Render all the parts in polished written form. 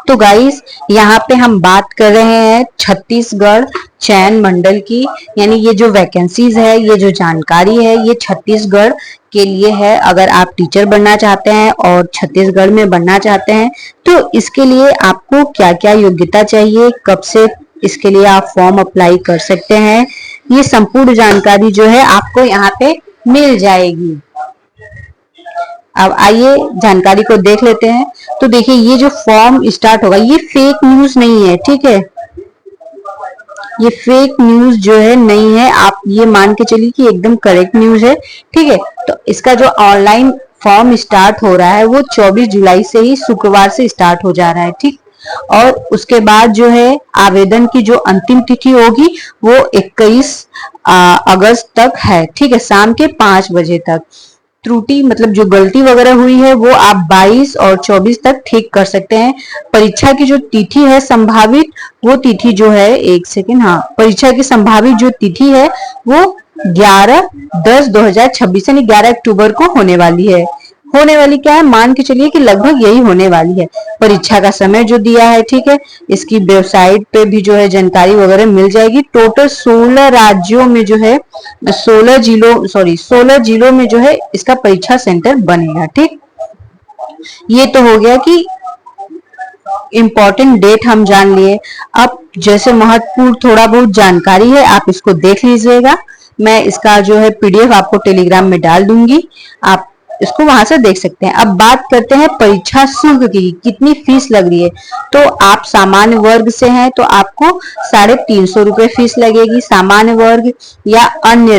तो गाइस, यहाँ पे हम बात कर रहे हैं छत्तीसगढ़ चयन मंडल की। यानी ये जो वैकेंसीज है, ये जो जानकारी है, ये छत्तीसगढ़ के लिए है। अगर आप टीचर बनना चाहते हैं और छत्तीसगढ़ में बनना चाहते हैं तो इसके लिए आपको क्या क्या योग्यता चाहिए, कब से इसके लिए आप फॉर्म अप्लाई कर सकते हैं, ये संपूर्ण जानकारी जो है आपको यहाँ पे मिल जाएगी। अब आइए जानकारी को देख लेते हैं। तो देखिए, ये जो फॉर्म स्टार्ट होगा, ये फेक न्यूज नहीं है, ठीक है। ये फेक न्यूज जो है नहीं है, आप ये मान के चलिए कि एकदम करेक्ट न्यूज है, ठीक है। तो इसका जो ऑनलाइन फॉर्म स्टार्ट हो रहा है वो 24 जुलाई से ही शुक्रवार से स्टार्ट हो जा रहा है, ठीक। और उसके बाद जो है आवेदन की जो अंतिम तिथि होगी वो 21 अगस्त तक है, ठीक है, शाम के 5 बजे तक। त्रुटि मतलब जो गलती वगैरह हुई है वो आप 22 और 24 तक ठीक कर सकते हैं। परीक्षा की जो तिथि है संभावित, वो तिथि जो है, एक सेकेंड, हाँ, परीक्षा की संभावित जो तिथि है वो 11/10/2026 यानी 11 अक्टूबर को होने वाली है। होने वाली क्या है, मान के चलिए कि लगभग यही होने वाली है। परीक्षा का समय जो दिया है, ठीक है, इसकी वेबसाइट पे भी जो है जानकारी वगैरह मिल जाएगी। टोटल 16 राज्यों में जो है 16 जिलों में जो है इसका परीक्षा सेंटर बनेगा, ठीक। ये तो हो गया कि इम्पोर्टेंट डेट हम जान लिए। अब जैसे महत्वपूर्ण थोड़ा बहुत जानकारी है, आप इसको देख लीजिएगा। मैं इसका जो है पीडीएफ आपको टेलीग्राम में डाल दूंगी, आप इसको वहां से देख सकते हैं। अब बात करते हैं परीक्षा शुल्क की, कितनी फीस लग रही है। तो आप सामान्य वर्ग से हैं तो आपको 350 रुपए फीस लगेगी, सामान्य वर्ग। या अन्य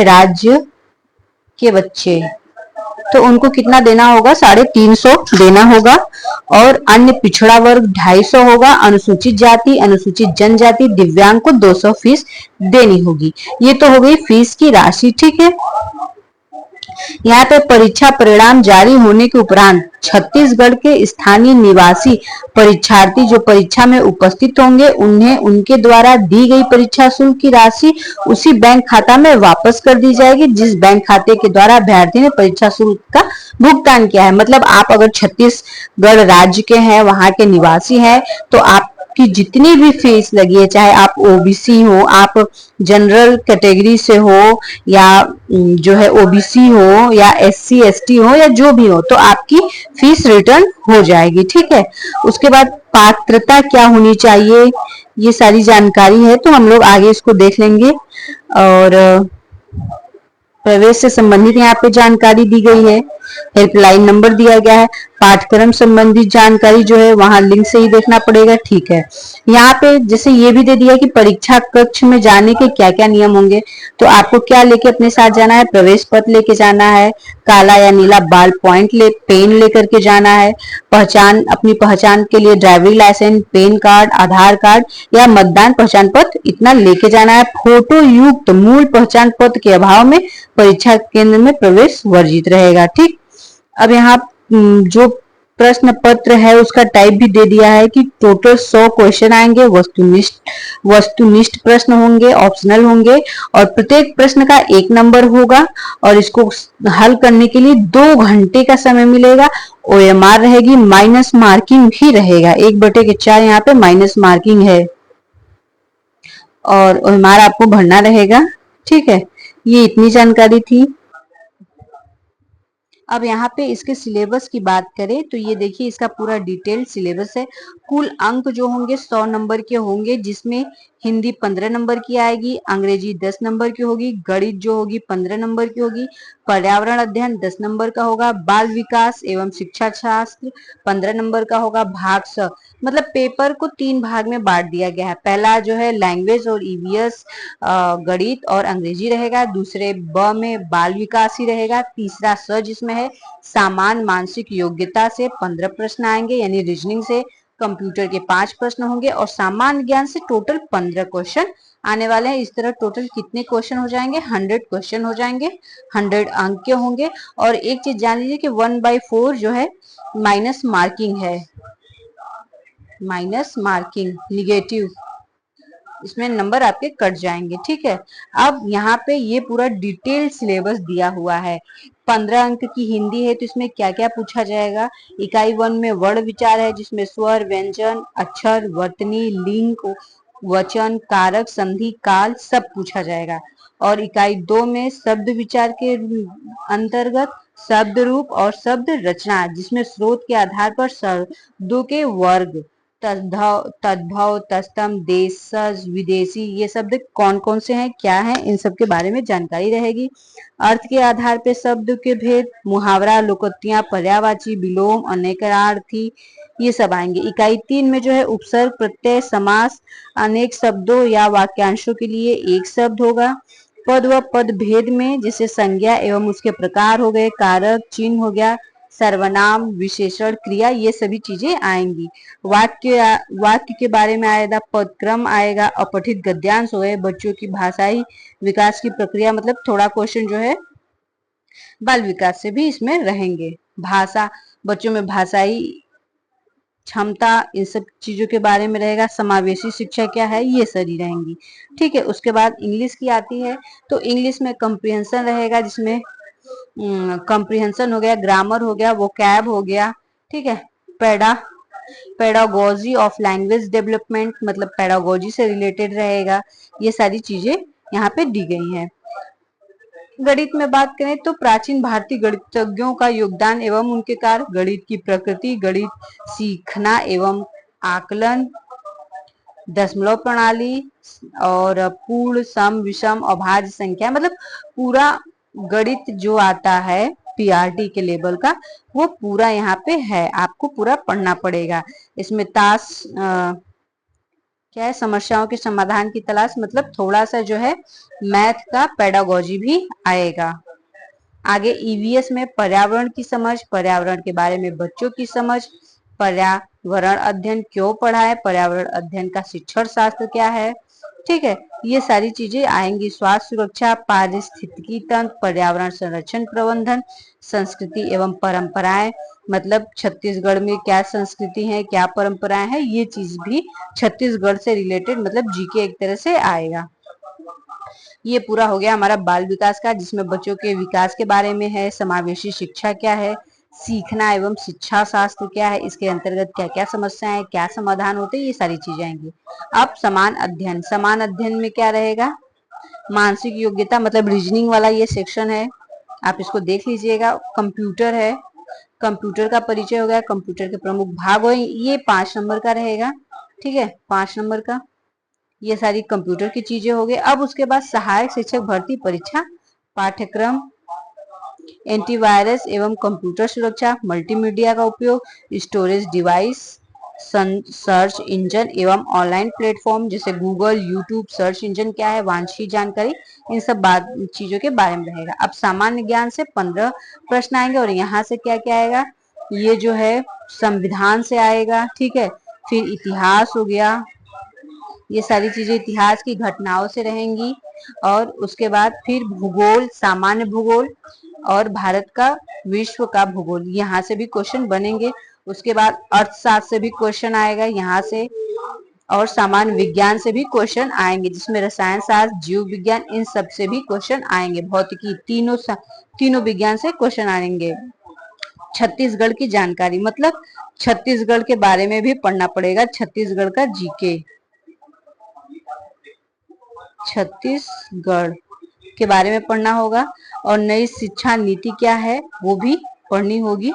राज्य के बच्चे, तो उनको कितना देना होगा, 350 देना होगा। और अन्य पिछड़ा वर्ग 250 होगा। अनुसूचित जाति, अनुसूचित जनजाति, दिव्यांग को 200 फीस देनी होगी। ये तो हो गई फीस की राशि, ठीक है। यहाँ पे परीक्षा परिणाम जारी होने के उपरांत छत्तीसगढ़ के स्थानीय निवासी परीक्षार्थी जो परीक्षा में उपस्थित होंगे उन्हें उनके द्वारा दी गई परीक्षा शुल्क की राशि उसी बैंक खाता में वापस कर दी जाएगी जिस बैंक खाते के द्वारा अभ्यर्थी ने परीक्षा शुल्क का भुगतान किया है। मतलब आप अगर छत्तीसगढ़ राज्य के हैं, वहां के निवासी हैं, तो आप की जितनी भी फीस लगी है, चाहे आप ओबीसी हो, आप जनरल कैटेगरी से हो, या जो है ओबीसी हो, या एससी एसटी हो, या जो भी हो, तो आपकी फीस रिटर्न हो जाएगी, ठीक है। उसके बाद पात्रता क्या होनी चाहिए, ये सारी जानकारी है, तो हम लोग आगे इसको देख लेंगे। और प्रवेश से संबंधित यहाँ पे जानकारी दी गई है, हेल्पलाइन नंबर दिया गया है, पाठ्यक्रम संबंधित जानकारी जो है वहां लिंक से ही देखना पड़ेगा, ठीक है। यहाँ पे जैसे ये भी दे दिया कि परीक्षा कक्ष में जाने के क्या क्या नियम होंगे। तो आपको क्या लेके अपने साथ जाना है, प्रवेश पत्र लेके जाना है, काला या नीला बाल पॉइंट पेन लेकर के जाना है, अपनी पहचान के लिए ड्राइविंग लाइसेंस, पेन कार्ड, आधार कार्ड या मतदान पहचान पत्र इतना लेके जाना है। फोटो युक्त मूल पहचान पत्र के अभाव में परीक्षा केंद्र में प्रवेश वर्जित रहेगा, ठीक। अब यहाँ जो प्रश्न पत्र है उसका टाइप भी दे दिया है कि टोटल 100 क्वेश्चन आएंगे, वस्तुनिष्ठ प्रश्न होंगे, ऑप्शनल होंगे, और प्रत्येक प्रश्न का 1 नंबर होगा और इसको हल करने के लिए 2 घंटे का समय मिलेगा। ओएमआर रहेगी, माइनस मार्किंग भी रहेगा, 1/4 यहाँ पे माइनस मार्किंग है और ओएमआर आपको भरना रहेगा, ठीक है। ये इतनी जानकारी थी। अब यहाँ पे इसके सिलेबस की बात करें तो ये देखिए इसका पूरा डिटेल्ड सिलेबस है। कुल अंक जो होंगे 100 नंबर के होंगे, जिसमें हिंदी 15 नंबर की आएगी, अंग्रेजी 10 नंबर की होगी, गणित जो होगी 15 नंबर की होगी, पर्यावरण अध्ययन 10 नंबर का होगा, बाल विकास एवं शिक्षा शास्त्र 15 नंबर का होगा। भाग स मतलब पेपर को 3 भाग में बांट दिया गया है। पहला जो है लैंग्वेज और ईवीएस गणित और अंग्रेजी रहेगा, दूसरे ब में बाल विकास ही रहेगा, तीसरा स जिसमें है सामान्य मानसिक योग्यता से 15 प्रश्न आएंगे, यानी रीजनिंग से कंप्यूटर के 5 प्रश्न होंगे, और सामान्य ज्ञान से टोटल 15 क्वेश्चन आने वाले हैं। इस तरह टोटल कितने क्वेश्चन हो जाएंगे, 100 क्वेश्चन हो जाएंगे, 100 अंक के होंगे। और एक चीज जान लीजिए कि 1/4 जो है माइनस मार्किंग है, माइनस मार्किंग निगेटिव, इसमें नंबर आपके कट जाएंगे, ठीक है। अब यहाँ पे ये पूरा डिटेल सिलेबस दिया हुआ है 15 अंक की हिंदी है, तो इसमें क्या क्या पूछा जाएगा। इकाई 1 में वर्ण विचार है, जिसमें स्वर, व्यंजन, अक्षर, वर्तनी, लिंग, वचन, कारक, संधि, काल सब पूछा जाएगा। और इकाई 2 में शब्द विचार के अंतर्गत शब्द रूप और शब्द रचना, जिसमें स्रोत के आधार पर शब्दों के वर्ग, तद्भव, तद्भव, तस्तम, देशज, विदेशी, ये शब्द कौन कौन से हैं, क्या हैं, इन सब के बारे में जानकारी रहेगी। अर्थ के आधार पर शब्द के भेद, मुहावरा, लोकोक्तियां, पर्यायवाची, विलोम, अनेकार्थी, ये सब आएंगे। इकाई 3 में जो है उपसर्ग, प्रत्यय, समास, अनेक शब्दों या वाक्यांशों के लिए एक शब्द होगा। पद व पद भेद में जैसे संज्ञा एवं उसके प्रकार हो गए, कारक, चिन्ह हो गया, सर्वनाम, विशेषण, क्रिया, ये सभी चीजें आएंगी। वाक्य के बारे में आएगा, पदक्रम आएगा, अपठित गद्यांश हो गए, बच्चों की भाषाई विकास की प्रक्रिया, मतलब थोड़ा क्वेश्चन जो है बाल विकास से भी इसमें रहेंगे। भाषा, बच्चों में भाषाई क्षमता, इन सब चीजों के बारे में रहेगा। समावेशी शिक्षा क्या है, ये सारी रहेंगी। ठीक है, उसके बाद इंग्लिश की आती है, तो इंग्लिश में कंप्रिहेंशन रहेगा, जिसमें कंप्रिहेंशन हो गया, ग्रामर हो गया, वोकैब हो गया। ठीक है, पेडागोजी ऑफ लैंग्वेज डेवलपमेंट, मतलब पेडागोजी से रिलेटेड रहेगा। ये सारी चीजें यहाँ पे दी गई हैं। गणित में बात करें तो प्राचीन भारतीय गणितज्ञों का योगदान एवं उनके कार्य, गणित की प्रकृति, गणित सीखना एवं आकलन, दशमलव प्रणाली और पूर्ण, सम, विषम, अभाज्य संख्या, मतलब पूरा गणित जो आता है पीआरटी के लेवल का, वो पूरा यहाँ पे है, आपको पूरा पढ़ना पड़ेगा। इसमें क्या है, समस्याओं के समाधान की तलाश, मतलब थोड़ा सा जो है मैथ का पेडागोजी भी आएगा। आगे ईवीएस में पर्यावरण की समझ, पर्यावरण के बारे में बच्चों की समझ, पर्यावरण अध्ययन क्यों पढ़ा है, पर्यावरण अध्ययन का शिक्षण शास्त्र क्या है। ठीक है, ये सारी चीजें आएंगी। स्वास्थ्य सुरक्षा, पारिस्थितिकी तंत्र, पर्यावरण संरक्षण प्रबंधन, संस्कृति एवं परंपराएं, मतलब छत्तीसगढ़ में क्या संस्कृति है, क्या परंपराएं हैं, ये चीज भी छत्तीसगढ़ से रिलेटेड, मतलब जीके एक तरह से आएगा। ये पूरा हो गया हमारा बाल विकास का, जिसमें बच्चों के विकास के बारे में है, समावेशी शिक्षा क्या है, सीखना एवं शिक्षा शास्त्र क्या है, इसके अंतर्गत क्या क्या समस्याएं, क्या समाधान होते हैं, ये सारी चीजें आएंगी। अब समान अध्ययन, समान अध्ययन में क्या रहेगा, मानसिक योग्यता, मतलब रीजनिंग वाला ये सेक्शन है, आप इसको देख लीजिएगा। कंप्यूटर है, कंप्यूटर का परिचय हो गया, कंप्यूटर के प्रमुख भाग हो, ये 5 नंबर का रहेगा। ठीक है, 5 नंबर का, ये सारी कंप्यूटर की चीजें हो गई। अब उसके बाद सहायक शिक्षक भर्ती परीक्षा, पाठ्यक्रम, एंटीवायरस एवं कंप्यूटर सुरक्षा, मल्टीमीडिया का उपयोग, स्टोरेज डिवाइस, सर्च इंजन एवं ऑनलाइन प्लेटफॉर्म जैसे गूगल, यूट्यूब, सर्च इंजन क्या है, वांछित जानकारी, इन सब चीजों के बारे में रहेगा। अब सामान्य ज्ञान से 15 प्रश्न आएंगे, और यहाँ से क्या क्या आएगा, ये जो है संविधान से आएगा। ठीक है, फिर इतिहास हो गया, ये सारी चीजें इतिहास की घटनाओं से रहेंगी। और उसके बाद फिर भूगोल, सामान्य भूगोल, और भारत का, विश्व का भूगोल, यहाँ से भी क्वेश्चन बनेंगे। उसके बाद अर्थशास्त्र से भी क्वेश्चन आएगा यहाँ से, और सामान्य विज्ञान से भी क्वेश्चन आएंगे, जिसमें रसायन शास्त्र, जीव विज्ञान, इन सब से भी क्वेश्चन आएंगे। भौतिकी, तीनों विज्ञान से क्वेश्चन आएंगे। छत्तीसगढ़ की जानकारी, मतलब छत्तीसगढ़ के बारे में भी पढ़ना पड़ेगा, छत्तीसगढ़ का जीके, छत्तीसगढ़ के बारे में पढ़ना होगा। और नई शिक्षा नीति क्या है वो भी पढ़नी होगी।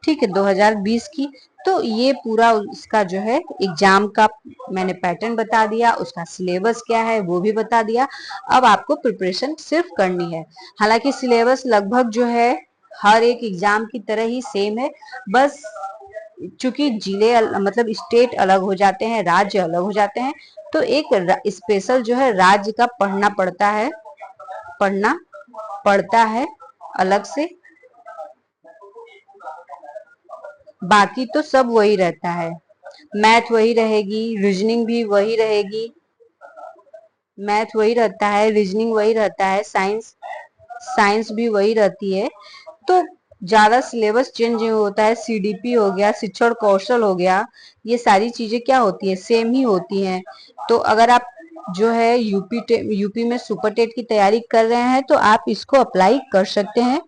ठीक है, 2020 की। तो ये पूरा उसका जो है एग्जाम का मैंने पैटर्न बता दिया, उसका सिलेबस क्या है वो भी बता दिया। अब आपको प्रिपरेशन सिर्फ करनी है। हालांकि सिलेबस लगभग जो है हर एक एग्जाम की तरह ही सेम है, बस चूंकि जिले मतलब स्टेट अलग हो जाते हैं, राज्य अलग हो जाते हैं, तो एक स्पेशल जो है राज्य का पढ़ना पड़ता है अलग से। बाकी तो सब वही रहता है, मैथ वही रहेगी, रीजनिंग भी वही रहेगी, मैथ वही रहता है, रीजनिंग वही रहता है, साइंस भी वही रहती है। तो ज्यादा सिलेबस चेंज नहीं होता है। सीडीपी हो गया, शिक्षण कौशल हो गया, ये सारी चीजें क्या होती है, सेम ही होती हैं। तो अगर आप जो है यूपी में सुपर टेट की तैयारी कर रहे हैं तो आप इसको अप्लाई कर सकते हैं।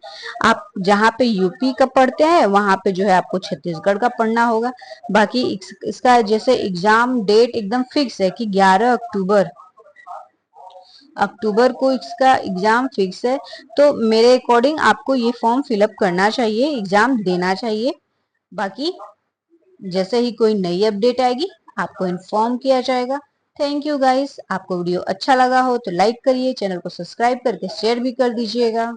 आप जहाँ पे यूपी का पढ़ते हैं वहां पे जो है आपको छत्तीसगढ़ का पढ़ना होगा। बाकी इसका जैसे एग्जाम डेट एकदम फिक्स है कि 11 अक्टूबर को इसका एग्जाम फिक्स है। तो मेरे अकॉर्डिंग आपको ये फॉर्म फिलअप करना चाहिए, एग्जाम देना चाहिए। बाकी जैसे ही कोई नई अपडेट आएगी आपको इन्फॉर्म किया जाएगा। Thank you guys. आपको वीडियो अच्छा लगा हो तो लाइक करिए, चैनल को सब्सक्राइब करके शेयर भी कर दीजिएगा।